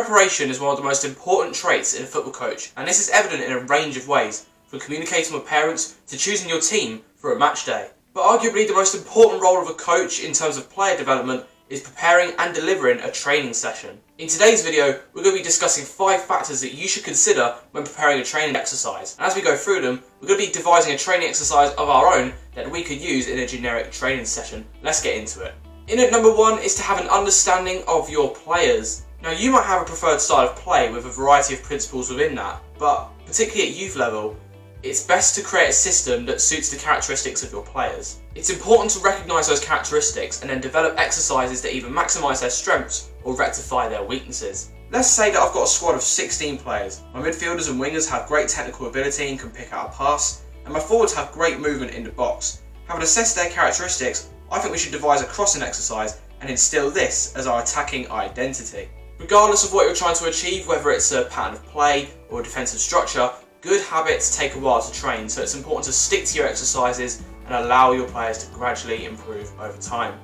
Preparation is one of the most important traits in a football coach, and this is evident in a range of ways, from communicating with parents to choosing your team for a match day. But arguably the most important role of a coach in terms of player development is preparing and delivering a training session. In today's video, we're going to be discussing 5 factors that you should consider when preparing a training exercise. And as we go through them, we're going to be devising a training exercise of our own that we could use in a generic training session. Let's get into it. Input number 1 is to have an understanding of your players. Now, you might have a preferred style of play with a variety of principles within that, but particularly at youth level, it's best to create a system that suits the characteristics of your players. It's important to recognise those characteristics and then develop exercises that either maximise their strengths or rectify their weaknesses. Let's say that I've got a squad of 16 players. My midfielders and wingers have great technical ability and can pick out a pass, and my forwards have great movement in the box. Having assessed their characteristics, I think we should devise a crossing exercise and instill this as our attacking identity. Regardless of what you're trying to achieve, whether it's a pattern of play or a defensive structure, good habits take a while to train, so it's important to stick to your exercises and allow your players to gradually improve over time.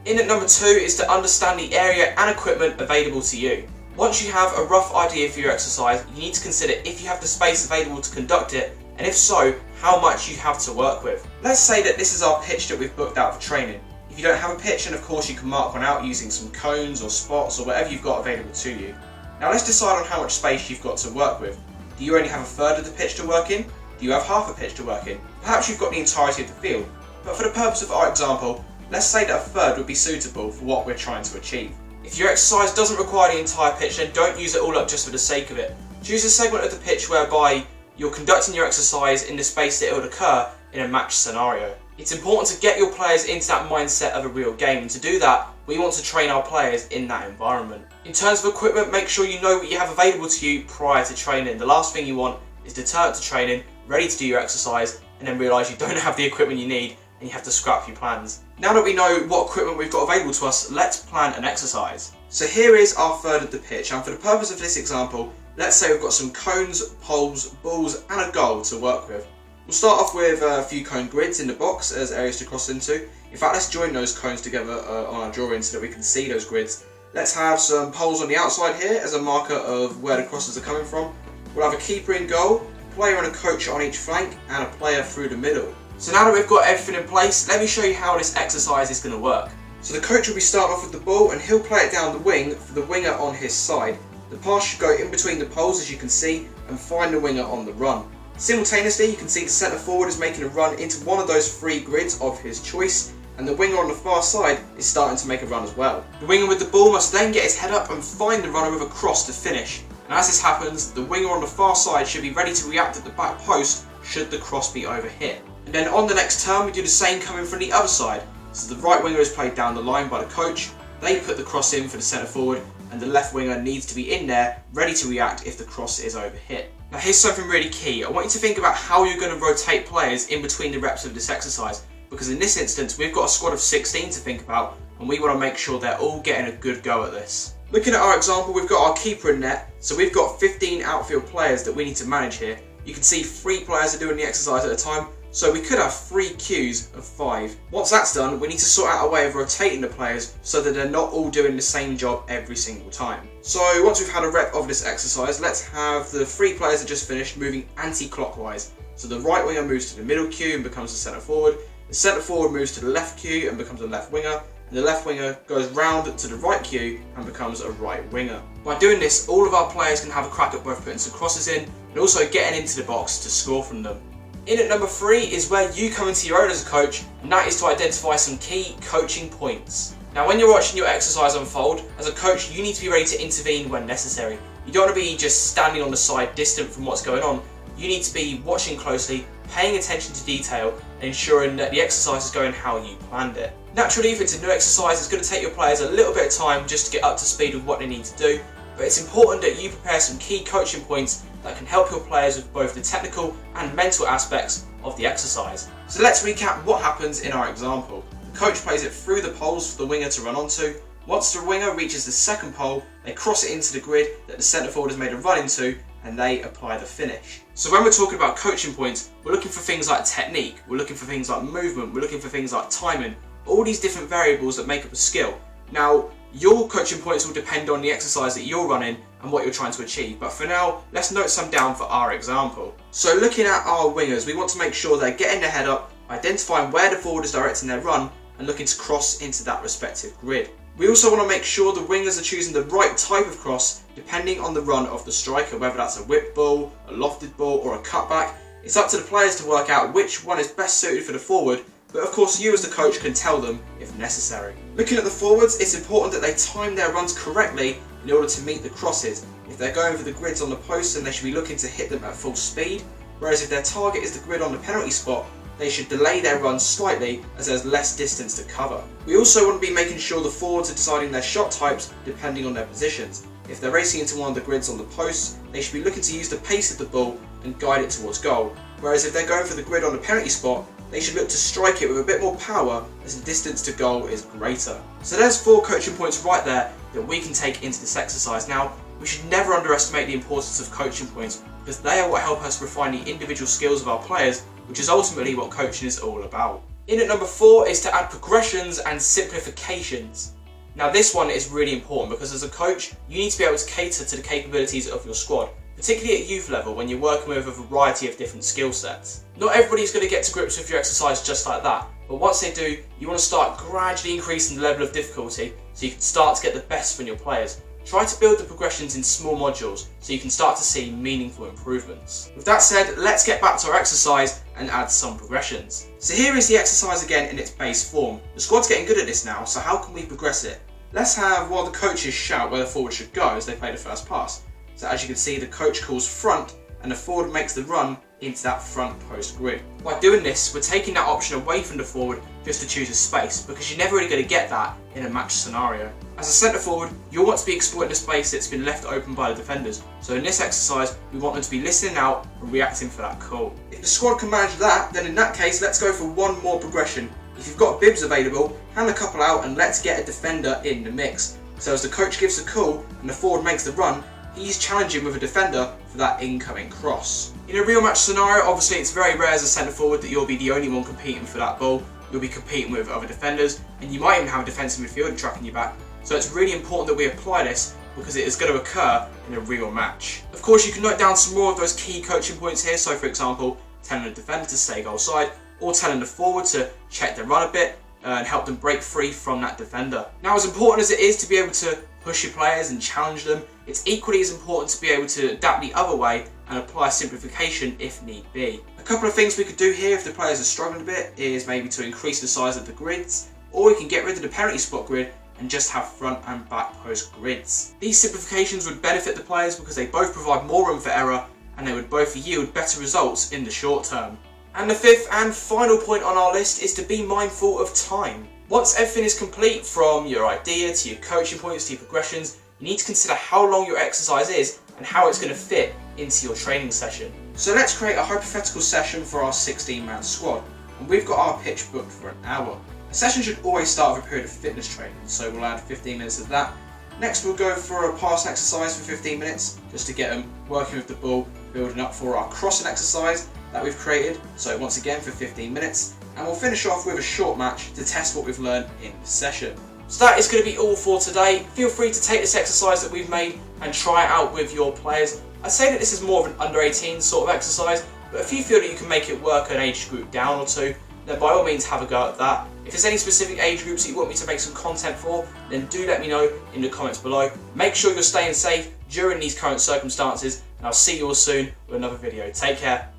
Input number 2 is to understand the area and equipment available to you. Once you have a rough idea for your exercise, you need to consider if you have the space available to conduct it, and if so, how much you have to work with. Let's say that this is our pitch that we've booked out for training. If you don't have a pitch, then of course you can mark one out using some cones or spots or whatever you've got available to you. Now let's decide on how much space you've got to work with. Do you only have a third of the pitch to work in? Do you have half a pitch to work in? Perhaps you've got the entirety of the field. But for the purpose of our example, let's say that a third would be suitable for what we're trying to achieve. If your exercise doesn't require the entire pitch, then don't use it all up just for the sake of it. Choose a segment of the pitch whereby you're conducting your exercise in the space that it would occur in a match scenario. It's important to get your players into that mindset of a real game, and to do that, we want to train our players in that environment. In terms of equipment, make sure you know what you have available to you prior to training. The last thing you want is to turn up to training, ready to do your exercise, and then realise you don't have the equipment you need and you have to scrap your plans. Now that we know what equipment we've got available to us, let's plan an exercise. So here is our third of the pitch, and for the purpose of this example, let's say we've got some cones, poles, balls and a goal to work with. We'll start off with a few cone grids in the box as areas to cross into. In fact, let's join those cones together on our drawing so that we can see those grids. Let's have some poles on the outside here as a marker of where the crosses are coming from. We'll have a keeper in goal, a player and a coach on each flank, and a player through the middle. So now that we've got everything in place, let me show you how this exercise is going to work. So the coach will be starting off with the ball and he'll play it down the wing for the winger on his side. The pass should go in between the poles, as you can see, and find the winger on the run. Simultaneously, you can see the centre forward is making a run into one of those 3 grids of his choice, and the winger on the far side is starting to make a run as well. The winger with the ball must then get his head up and find the runner with a cross to finish. And as this happens, the winger on the far side should be ready to react at the back post should the cross be overhit. And then on the next turn, we do the same coming from the other side. So the right winger is played down the line by the coach, they put the cross in for the centre forward, and the left winger needs to be in there, ready to react if the cross is overhit. Now here's something really key. I want you to think about how you're going to rotate players in between the reps of this exercise, because in this instance we've got a squad of 16 to think about, and we want to make sure they're all getting a good go at this. Looking at our example, we've got our keeper in net, so we've got 15 outfield players that we need to manage here. You can see 3 players are doing the exercise at a time, so we could have 3 queues of 5. Once that's done, we need to sort out a way of rotating the players so that they're not all doing the same job every single time. So once we've had a rep of this exercise, let's have the 3 players that just finished moving anti-clockwise. So the right winger moves to the middle queue and becomes the centre forward, the centre forward moves to the left queue and becomes a left winger, and the left winger goes round to the right queue and becomes a right winger. By doing this, all of our players can have a crack at both putting some crosses in and also getting into the box to score from them. Input number 3 is where you come into your own as a coach, and that is to identify some key coaching points. Now when you're watching your exercise unfold, as a coach you need to be ready to intervene when necessary. You don't want to be just standing on the side distant from what's going on. You need to be watching closely, paying attention to detail, and ensuring that the exercise is going how you planned it. Naturally, if it's a new exercise, it's going to take your players a little bit of time just to get up to speed with what they need to do, but it's important that you prepare some key coaching points that can help your players with both the technical and mental aspects of the exercise. So let's recap what happens in our example. The coach plays it through the poles for the winger to run onto. Once the winger reaches the second pole, they cross it into the grid that the centre forward has made a run into, and they apply the finish. So when we're talking about coaching points, we're looking for things like technique, we're looking for things like movement, we're looking for things like timing, all these different variables that make up a skill. Now, Your coaching points will depend on the exercise that you're running and what you're trying to achieve, but for now, let's note some down for our example. So looking at our wingers, we want to make sure they're getting their head up, identifying where the forward is directing their run, and looking to cross into that respective grid. We also want to make sure the wingers are choosing the right type of cross depending on the run of the striker, whether that's a whip ball, a lofted ball, or a cutback. It's up to the players to work out which one is best suited for the forward, but of course you as the coach can tell them if necessary. Looking at the forwards, it's important that they time their runs correctly in order to meet the crosses. If they're going for the grids on the post, then they should be looking to hit them at full speed, whereas if their target is the grid on the penalty spot, they should delay their runs slightly as there's less distance to cover. We also want to be making sure the forwards are deciding their shot types depending on their positions. If they're racing into one of the grids on the posts, they should be looking to use the pace of the ball and guide it towards goal, whereas if they're going for the grid on the penalty spot, they should look to strike it with a bit more power as the distance to goal is greater. So there's 4 coaching points right there that we can take into this exercise. Now, we should never underestimate the importance of coaching points because they are what help us refine the individual skills of our players, which is ultimately what coaching is all about. In at number 4 is to add progressions and simplifications. Now this one is really important because as a coach, you need to be able to cater to the capabilities of your squad, particularly at youth level when you're working with a variety of different skill sets. Not everybody's going to get to grips with your exercise just like that, but once they do, you want to start gradually increasing the level of difficulty so you can start to get the best from your players. Try to build the progressions in small modules so you can start to see meaningful improvements. With that said, let's get back to our exercise and add some progressions. So here is the exercise again in its base form. The squad's getting good at this now, so how can we progress it? Let's have one of the coaches shout where the forward should go as they play the first pass. So as you can see, the coach calls front and the forward makes the run into that front post grid. By doing this, we're taking that option away from the forward just to choose a space because you're never really going to get that in a match scenario. As a centre forward, you'll want to be exploiting the space that's been left open by the defenders. So in this exercise, we want them to be listening out and reacting for that call. If the squad can manage that, then in that case, let's go for one more progression. If you've got bibs available, hand a couple out and let's get a defender in the mix. So as the coach gives the call and the forward makes the run, he's challenging with a defender for that incoming cross. In a real match scenario, obviously it's very rare as a centre forward that you'll be the only one competing for that ball. You'll be competing with other defenders and you might even have a defensive midfielder tracking you back. So it's really important that we apply this because it is going to occur in a real match. Of course, you can note down some more of those key coaching points here. So for example, telling the defender to stay goal side or telling the forward to check their run a bit and help them break free from that defender. Now, as important as it is to be able to push your players and challenge them, it's equally as important to be able to adapt the other way and apply simplification if need be. A couple of things we could do here if the players are struggling a bit is maybe to increase the size of the grids, or we can get rid of the penalty spot grid and just have front and back post grids. These simplifications would benefit the players because they both provide more room for error and they would both yield better results in the short term. And the 5th and final point on our list is to be mindful of time. Once everything is complete, from your idea to your coaching points to your progressions, you need to consider how long your exercise is and how it's going to fit into your training session. So let's create a hypothetical session for our 16-man squad, and we've got our pitch booked for an hour. A session should always start with a period of fitness training, so we'll add 15 minutes of that. Next we'll go for a pass exercise for 15 minutes, just to get them working with the ball, building up for our crossing exercise that we've created, so once again for 15 minutes, and we'll finish off with a short match to test what we've learned in the session. So that is going to be all for today. Feel free to take this exercise that we've made and try it out with your players. I'd say that this is more of an under 18 sort of exercise, but if you feel that you can make it work an age group down or two, then by all means have a go at that. If there's any specific age groups that you want me to make some content for, then do let me know in the comments below. Make sure you're staying safe during these current circumstances, and I'll see you all soon with another video. Take care.